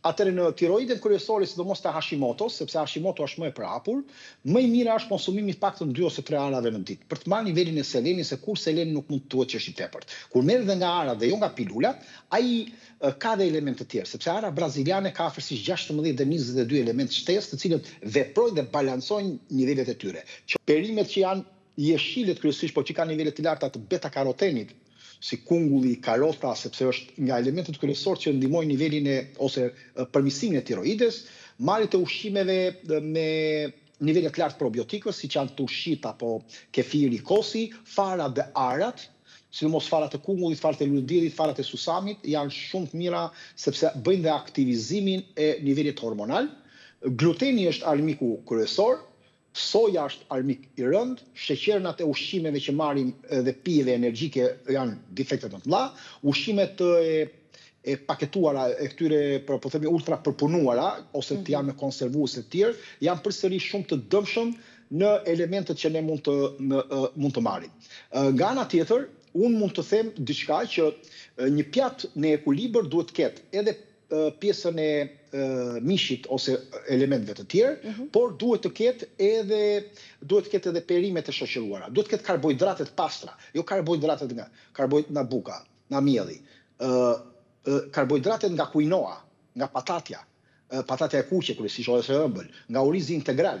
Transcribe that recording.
atëherë në tiroidin kryesore, sidomos te Hashimoto's, sepse Hashimoto është më e prapur, më i mira është konsumimi i paktën 2 ose 3 arave në ditë, për të marrë nivelin e selenit, se kur seleni nuk mund të thuhet që është i tepërt. Kur merr dhe nga ara dhe jo nga pilulat, ai ka dhe elemente të tjerë, sepse ara braziliane ka afërsisht 16 dhe 22 elementë shtesë, të cilët veprojnë dhe balancojnë nivelet e tyre. Perimet që janë jeshilet kryesisht, por që kanë nivele të larta të beta-karotenit, si kungulli, karota, sepse është nga elementet kryesorë që ndihmojnë nivelin ose përmirësimin e tiroides, marrjet e ushqimeve me nivele të lartë probiotikëve, siç janë tushit apo kefiri, kosi, farat dhe arat, sidomos farat e kungullit, farat e lulediellit, farat e susamit, janë shumë të mira sepse bëjnë dhe aktivizimin e nivelit hormonal. Gluteni është armiku kryesor, soja është armik i rënd, sheqernat e ushqimeve që marrim dhe pijeve energjike janë defekte të mëdha, ushqimet e paketuara e këtyre po themi ultra përpunuara ose të janë me konservuese të tjerë, janë përsëri shumë të dëmshëm në elementet që ne mund të marrim. Nga ana tjetër, unë mund të them diçka që një pjatë në ekuilibër duhet të ketë edhe pjesën e mishit ose elementeve të tjerë, por duhet të ketë edhe perimet e shoqëruara. Duhet të ketë karbohidrate të pastra, jo karbohidratet nga buka, nga mielli. Karbohidratet nga quinoa, nga patatja e kuqe kryesisht ose ëmbël, nga orizi integral,